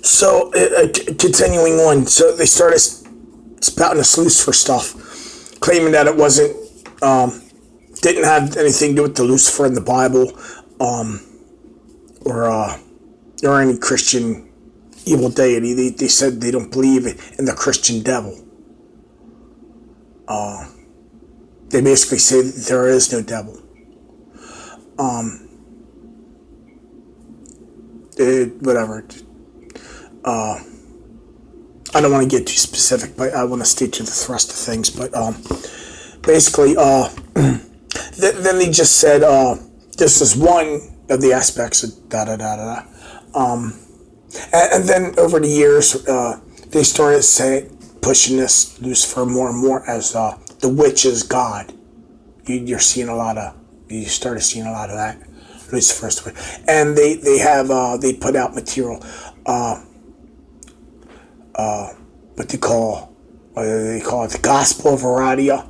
So, continuing on, so they started spouting this Lucifer stuff, claiming that it wasn't, didn't have anything to do with the Lucifer in the Bible, um, or or any Christian evil deity. They said they don't believe in the Christian devil. They basically say that there is no devil. Whatever. I don't want to get too specific, but I want to stay to the thrust of things. But basically, then they just said this is one of the aspects of da da da da. And then over the years, they started pushing this Lucifer more and more as the witch is God. You're seeing a lot of, you started seeing a lot of that, Lucifer's, and they put out material, what do they call it, the Gospel of Aradia.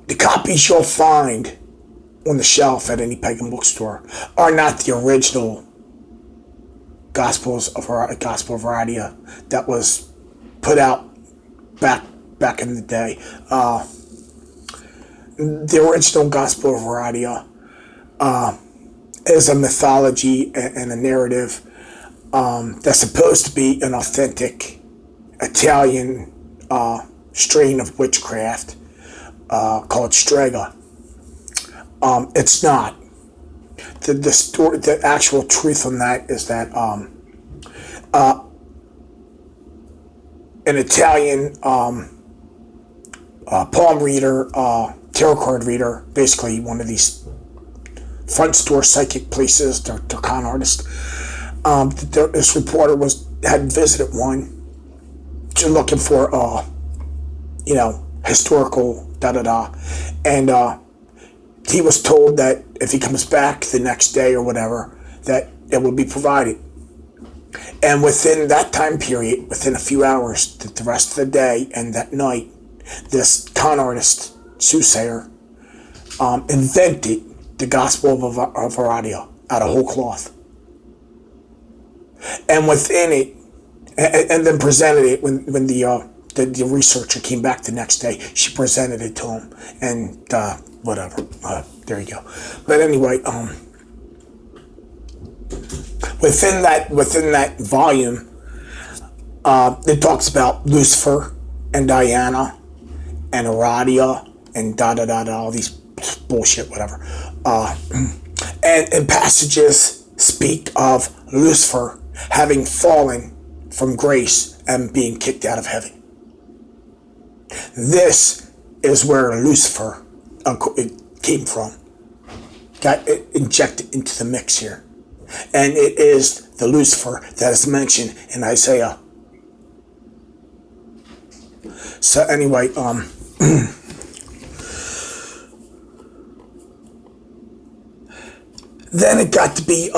The copies you'll find on the shelf at any pagan bookstore are not the original Gospel of Aradia that was put out back in the day. The original Gospel of Aradia is a mythology and a narrative that's supposed to be an authentic Italian strain of witchcraft called Strega. It's not. The story, the actual truth on that is that an Italian palm reader, tarot card reader, basically one of these front store psychic places, they're con artists. This reporter had visited one, to looking for historical da da da, and he was told that if he comes back the next day or whatever, that it will be provided. And within that time period, within a few hours, the rest of the day and that night, this con artist, soothsayer, invented the Gospel of Aradia out of whole cloth. And within it, and then presented it when the researcher came back the next day. She presented it to him, and whatever. There you go. But anyway, within that volume, it talks about Lucifer and Diana and Aradia and da da da da, all these bullshit, whatever. And passages speak of Lucifer having fallen from grace and being kicked out of heaven. This is where Lucifer came from. Got injected into the mix here. And it is the Lucifer that is mentioned in Isaiah. So anyway, then it got to be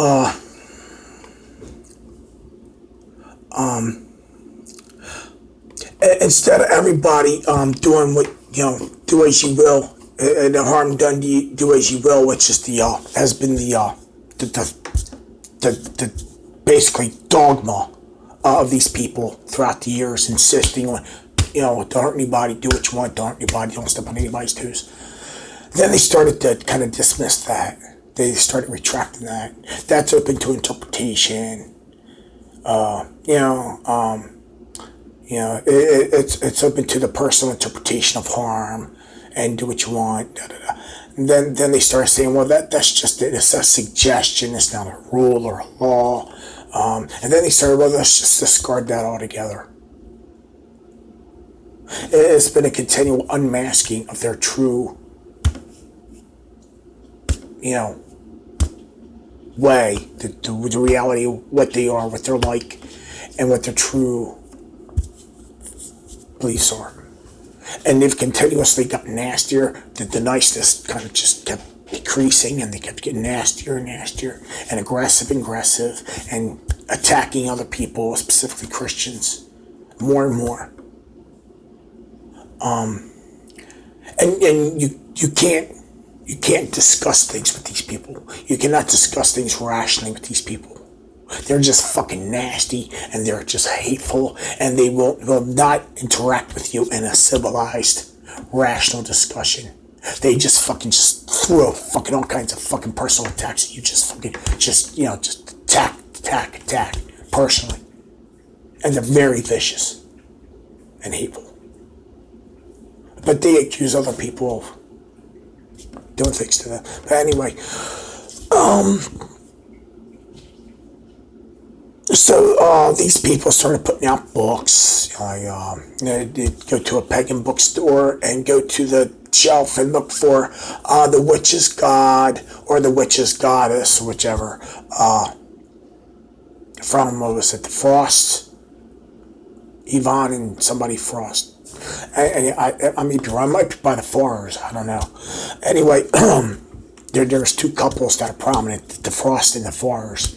instead of everybody doing what, do as you will, and the harm done to you, do as you will, which is has been the basically dogma of these people throughout the years, insisting on, don't hurt anybody, do what you want, don't hurt anybody, don't step on anybody's toes. Then they started to kind of dismiss that. They started retracting that. That's open to interpretation. It's open to the personal interpretation of harm, and do what you want. Da, da, da. And then they started saying, well, that's just it. It's a suggestion. It's not a rule or a law. And then they started, well, let's just discard that altogether. It's been a continual unmasking of their true, way, the reality of what they are, what they're like, and what their true beliefs are. And they've continuously gotten nastier. The niceness kind of just kept decreasing, and they kept getting nastier and nastier, and aggressive, and attacking other people, specifically Christians, more and more. And you can't discuss things with these people. You cannot discuss things rationally with these people. They're just fucking nasty, and they're just hateful, and they will not interact with you in a civilized, rational discussion. They just fucking just throw fucking all kinds of fucking personal attacks at you. Just fucking, just attack, personally. And they're very vicious and hateful. But they accuse other people of doing things to them. But anyway, so these people started putting out books. They'd go to a pagan bookstore and go to the shelf and look for the witch's god or the witch's goddess, whichever. From, what was it, the Frost? Yvonne and somebody Frost. I may be wrong. I might be by the Forers. I don't know. Anyway, there's two couples that are prominent, the Frost and the Forers.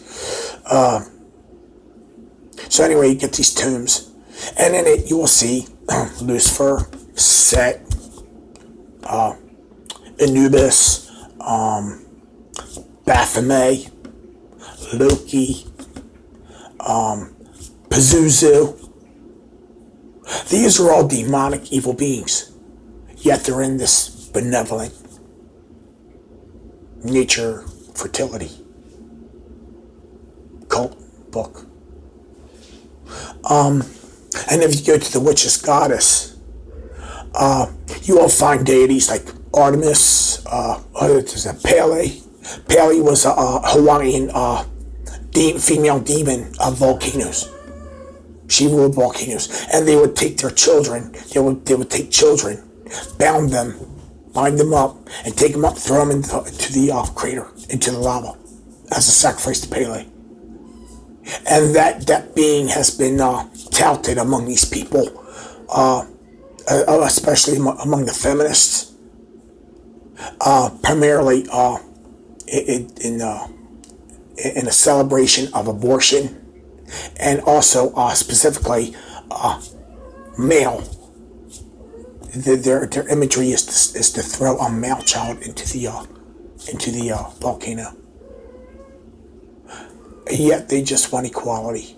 So anyway, you get these tombs, and in it you will see Lucifer, Set, Anubis, Baphomet, Loki, Pazuzu. These are all demonic evil beings, yet they're in this benevolent nature fertility cult book. And if you go to the witch's goddess, you will find deities like Artemis, Pele. Pele was a Hawaiian female demon of volcanoes. She ruled volcanoes, and they would take their children. They would take children, bind them up, and take them up, throw them into the crater, into the lava, as a sacrifice to Pele. And that being has been touted among these people, especially among the feminists, primarily in a celebration of abortion, and also specifically male. Their imagery is to throw a male child into the volcano. Yet they just want equality.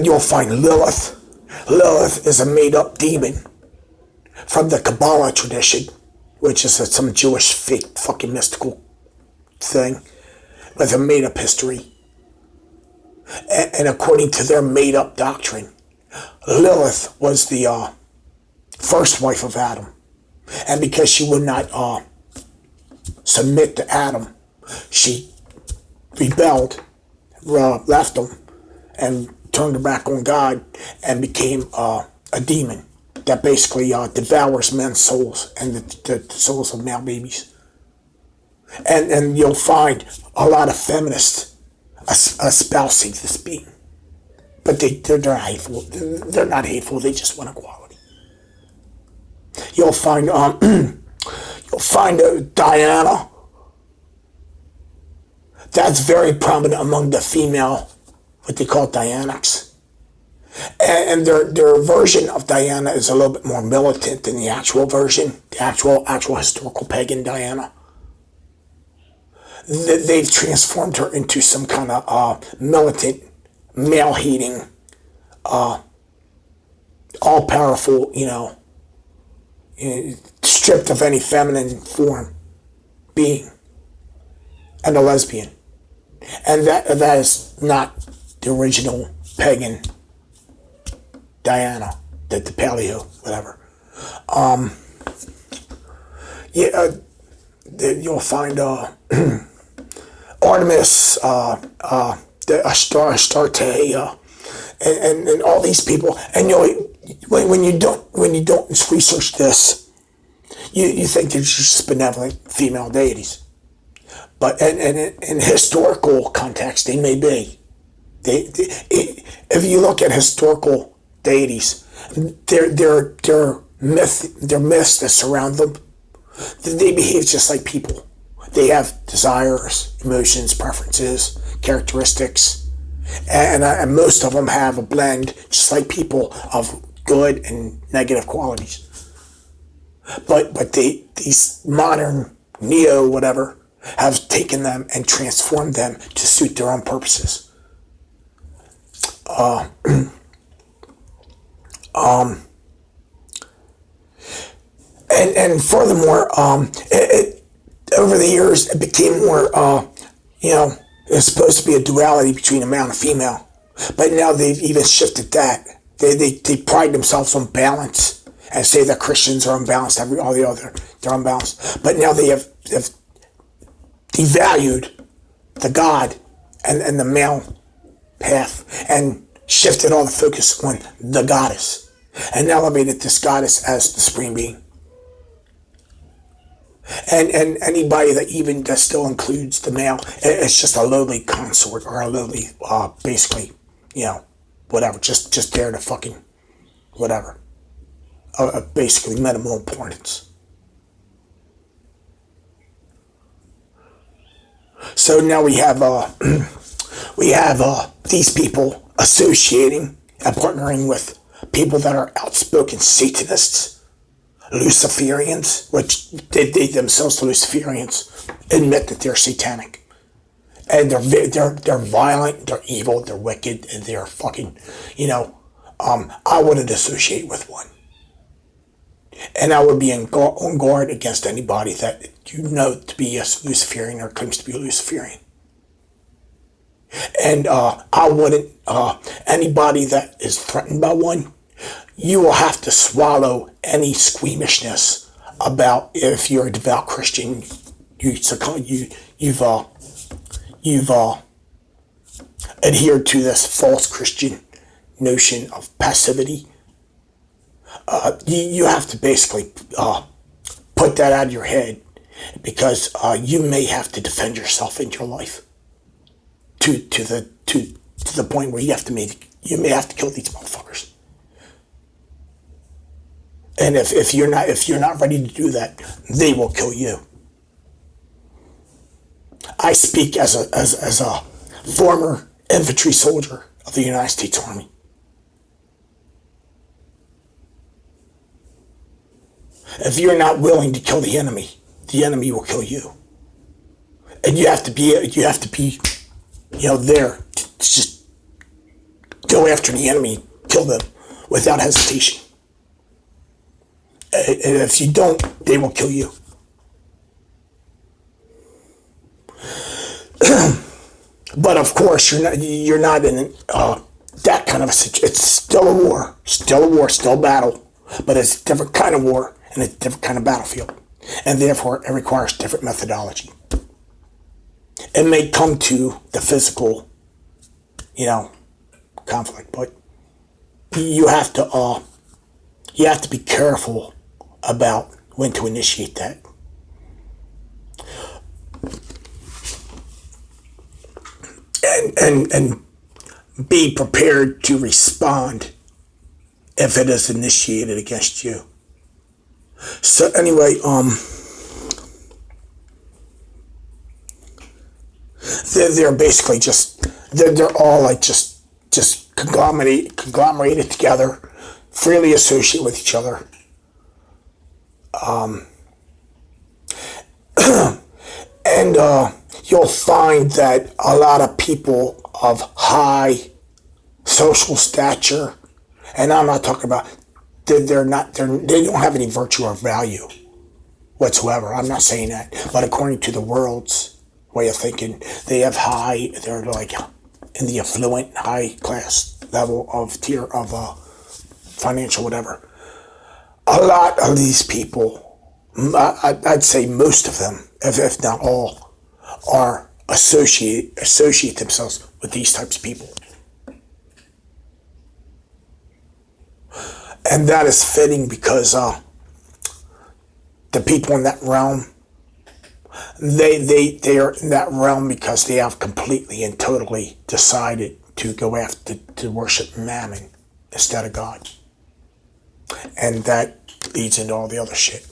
You'll find Lilith. Lilith is a made-up demon from the Kabbalah tradition, which is some Jewish fake fucking mystical thing with a made-up history. And according to their made-up doctrine, Lilith was the first wife of Adam. And because she would not submit to Adam, she rebelled, left him, and turned her back on God, and became a demon that basically devours men's souls and the souls of male babies. And you'll find a lot of feminists espousing this being, but they're hateful. They're not hateful. They just want equality. You'll find Diana. That's very prominent among the female, what they call Dianics. And their version of Diana is a little bit more militant than the actual version, the actual historical pagan Diana. They've transformed her into some kind of militant, male-hating, all-powerful, stripped of any feminine form being, and a lesbian. And that is not the original pagan Diana, the paleo, whatever. You'll find Artemis, the Astarte, and all these people. And when you don't research this, you think they're just benevolent female deities. But in historical context, they may be. If you look at historical deities, their myths that surround them, they behave just like people. They have desires, emotions, preferences, characteristics, and most of them have a blend, just like people, of good and negative qualities. But these modern neo whatever have taken them and transformed them to suit their own purposes. And furthermore, over the years, it became more, it's supposed to be a duality between a male and a female. But now they've even shifted that. They pride themselves on balance and say that Christians are unbalanced, all the other, they're unbalanced. But now they have devalued the God and the male path and shifted all the focus on the goddess and elevated this goddess as the supreme being. And anybody that still includes the male, it's just a lowly consort or a lowly, basically, whatever, just there to fucking, whatever. Basically minimal importance. So now we have these people associating and partnering with people that are outspoken Satanists, Luciferians, which they themselves, the Luciferians, admit that they're satanic, and they're violent, they're evil, they're wicked, and they're fucking, I wouldn't associate with one, and I would be on guard against anybody that to be a Luciferian or claims to be a Luciferian. And I wouldn't, anybody that is threatened by one, you will have to swallow any squeamishness about if you're a devout Christian, you've adhered to this false Christian notion of passivity. You have to basically put that out of your head, because you may have to defend yourself in your life to the point where you may have to kill these motherfuckers. And if you're not ready to do that, they will kill you. I speak as a former infantry soldier of the United States Army. If you're not willing to kill the enemy will kill you. And you have to be there to just go after the enemy, kill them without hesitation. And if you don't, they will kill you. But of course, you're not in that kind of a situation. It's still a war, still a battle, but it's a different kind of war and a different kind of battlefield, and therefore it requires different methodology. It may come to the physical, conflict, but you have to be careful about when to initiate that. And be prepared to respond if it is initiated against you. So anyway, they're basically they're all like just conglomerated together, freely associate with each other. And you'll find that a lot of people of high social stature, and I'm not talking about they don't have any virtue or value whatsoever. I'm not saying that, but according to the world's way of thinking, they're like in the affluent, high class level of tier of financial whatever. A lot of these people, I'd say most of them, if not all, are associate themselves with these types of people. And that is fitting because the people in that realm, they are in that realm because they have completely and totally decided to go after to worship Mammon instead of God. And that leads into all the other shit.